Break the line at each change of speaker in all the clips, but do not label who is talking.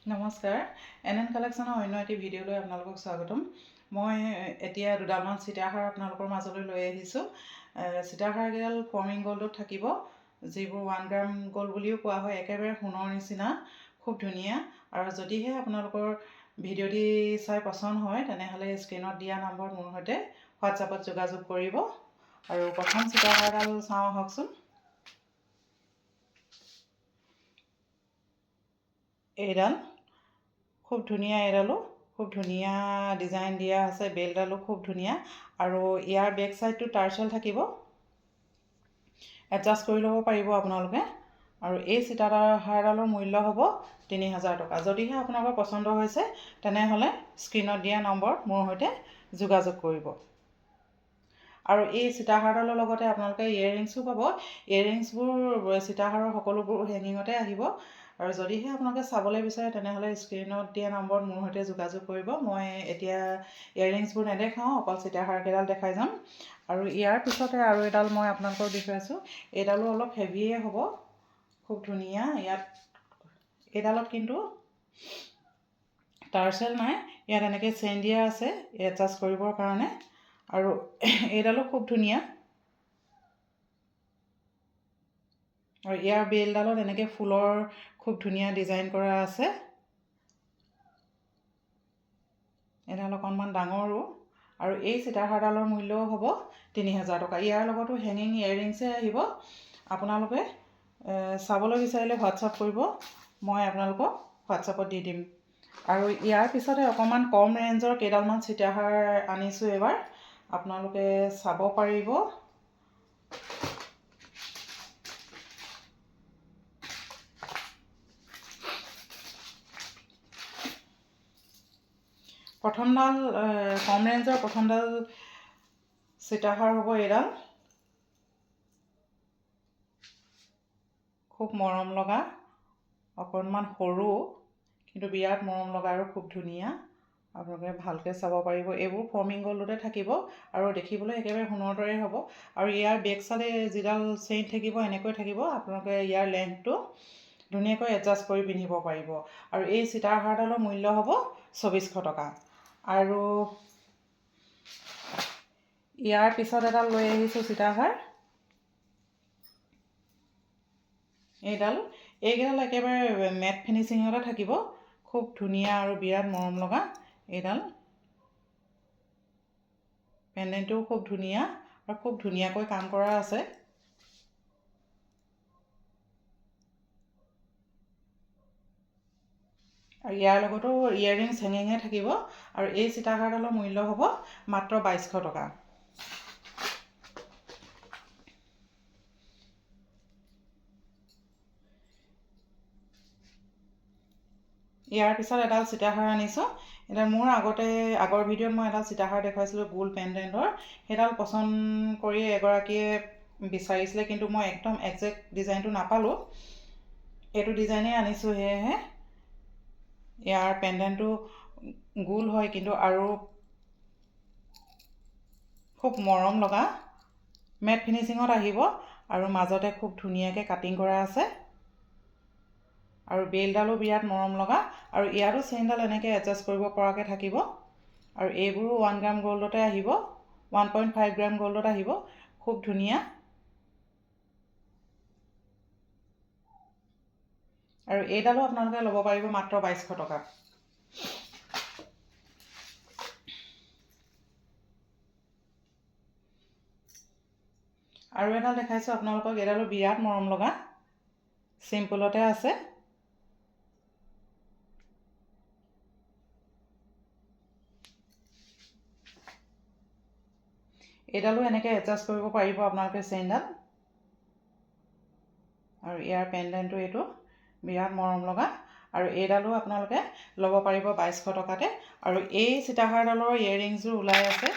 নমস্কাৰ এনএন কালেকশ্যনৰ অন্য এটি ভিডিঅ'লৈ আপোনালোকক স্বাগতম। মই এতিয়া দুডালমান সীতাহাৰ আপোনালোকৰ মাজলৈ লৈ আহিছোঁ। সীতাহাৰকেইডাল ফৰ্মিং গ'ল্ডত থাকিব, যিবোৰ 1 গ্ৰাম গ'ল্ড বুলিও কোৱা হয়। একেবাৰে সোণৰ নিচিনা, খুব ধুনীয়া। আৰু যদিহে আপোনালোকৰ ভিডিঅ'টি চাই পচন্দ হয় তেনেহ'লে স্ক্ৰীণত দিয়া নম্বৰত মোৰ সৈতে হোৱাটছআপত যোগাযোগ কৰিব। আৰু প্ৰথম সীতাহাৰডাল চাওঁ আহকচোন। এইডাল খুব ধুনীয়া, এইডালো খুব ধুনীয়া ডিজাইন দিয়া আছে। বেলডালো খুব ধুনীয়া আৰু ইয়াৰ বেক চাইডটো টাৰ্চেল থাকিব, এডজাষ্ট কৰি ল'ব পাৰিব আপোনালোকে। আৰু এই সীতাহাৰডালৰ মূল্য হ'ব 3000 টকা। যদিহে আপোনালোকৰ পচন্দ হৈছে তেনেহ'লে স্ক্ৰীণত দিয়া নম্বৰত মোৰ সৈতে যোগাযোগ কৰিব। আৰু এই সীতাহাৰডালৰ লগতে আপোনালোকে ইয়েৰিংছো পাব। ইয়েৰিংছবোৰ সীতাহাৰৰ সকলোবোৰ হেঙিঙতে আহিব। আৰু যদিহে আপোনালোকে চাবলৈ বিচাৰে তেনেহ'লে স্ক্ৰীণত দিয়া নম্বৰত মোৰ সৈতে যোগাযোগ কৰিব। মই এতিয়া ইয়েৰিংছবোৰ নেদেখাওঁ, অকল সীতাহাৰকেইডাল দেখাই যাম। আৰু ইয়াৰ পিছতে আৰু এডাল মই আপোনালোকক দেখুৱাইছোঁ। এইডালো অলপ হেভিয়ে হ'ব, খুব ধুনীয়া। এইডালত কিন্তু টাৰ্চেল নাই, ইয়াত এনেকৈ চেইন দিয়া আছে এডজাষ্ট কৰিবৰ কাৰণে। আৰু এইডালো খুব ধুনীয়া। আৰু ইয়াৰ বেলডালত এনেকৈ ফুলৰ খুব ধুনীয়া ডিজাইন কৰা আছে। এডাল অকণমান ডাঙৰো। আৰু এই সীতাহাৰডালৰ মূল্যও হ'ব 3000 টকা। ইয়াৰ লগতো হেঙিং ইয়েৰিংছে আহিব। আপোনালোকে চাবলৈ বিচাৰিলে হোৱাটছআপ কৰিব, মই আপোনালোকক হোৱাটছআপত দি দিম। আৰু ইয়াৰ পিছতে অকণমান কম ৰেঞ্জৰ কেইডালমান সীতাহাৰ আনিছোঁ এইবাৰ, আপোনালোকে চাব পাৰিব। প্ৰথমডাল কম ৰেঞ্জৰ প্ৰথমডাল সীতাহাৰ হ'ব। এইডাল খুব মৰম লগা, অকণমান সৰু কিন্তু বিৰাট মৰম লগা আৰু খুব ধুনীয়া। আপোনালোকে ভালকৈ চাব পাৰিব। এইবোৰ ফৰ্মিং গ'ল্ডতে থাকিব আৰু দেখিবলৈ একেবাৰে সোণৰ দৰে হ'ব। আৰু ইয়াৰ বেক চাইডে যিডাল চেইন থাকিব এনেকৈ থাকিব। আপোনালোকে ইয়াৰ লেন্থটো ধুনীয়াকৈ এডজাষ্ট কৰি পিন্ধিব পাৰিব। আৰু এই সীতাহাৰডালৰ মূল্য হ'ব 2400 টকা। আৰু ইয়াৰ পিছত এডাল লৈ আহিছোঁ সীতাহাৰ। এইকেইডাল একেবাৰে মেট ফিনিচিঙতে থাকিব, খুব ধুনীয়া আৰু বিৰাট মৰম লগা। এইডাল পেণ্ডেণ্টটোও খুব ধুনীয়া আৰু খুব ধুনীয়াকৈ কাম কৰা আছে। আৰু ইয়াৰ লগতো ইয়েৰিংছ হেঙিঙে থাকিব। আৰু এই সীতাহাৰডালৰ মূল্য হ'ব মাত্ৰ 2200 টকা। ইয়াৰ পিছত এডাল সীতাহাৰ আনিছোঁ। এতিয়া মোৰ আগৰ ভিডিঅ'ত মই এডাল সীতাহাৰ দেখুৱাইছিলোঁ গোল্ড পেণ্ডেণ্টৰ। সেইডাল পচন্দ কৰি এগৰাকীয়ে বিচাৰিছিলে, কিন্তু মই একদম একজেক্ট ডিজাইনটো নাপালোঁ। এইটো ডিজাইনেই আনিছোঁ। সেয়েহে ইয়াৰ পেণ্ডেণ্টটো গোল হয় কিন্তু আৰু খুব মৰম লগা, মেট ফিনিচিঙত আহিব। আৰু মাজতে খুব ধুনীয়াকৈ কাটিং কৰা আছে। আৰু বেলডালো বিৰাট মৰম লগা। আৰু ইয়াতো চেইনডাল এনেকৈ এডজাষ্ট কৰিব পৰাকৈ থাকিব। আৰু এইবোৰো 1 গ্ৰাম গ'ল্ডতে আহিব, 1.5 গ্ৰাম গ'ল্ডত আহিব, খুব ধুনীয়া। আৰু এইডালো আপোনালোকে ল'ব পাৰিব মাত্ৰ 2200 টকাত। আৰু এডাল দেখাইছোঁ আপোনালোকক। এইডালো বিৰাট মৰম লগা, চিম্পুলতে আছে। এইডালো এনেকৈ এডজাষ্ট কৰিব পাৰিব আপোনালোকে চেইনডাল। আৰু ইয়াৰ পেণ্ডেণ্টটো এইটো বিৰাট মৰম লগা। আৰু এইডালো আপোনালোকে ল'ব পাৰিব 2200 টকাতে। আৰু এই সীতাহাৰডালৰ ইয়েৰিংছবোৰ ওলাই আছে।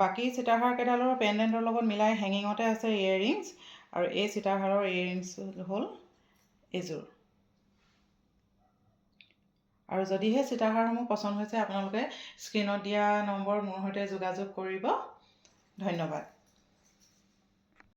বাকী সীতাহাৰকেইডালৰ পেণ্ডেণ্টৰ লগত মিলাই হেঙিঙতে আছে ইয়েৰিংছ। আৰু এই সীতাহাৰৰ ইয়েৰিংছ হ'ল এইযোৰ। আৰু যদিহে সীতাহাৰসমূহ পচন্দ হৈছে আপোনালোকে স্ক্ৰীণত দিয়া নম্বৰত মোৰ সৈতে যোগাযোগ কৰিব। ধন্যবাদ।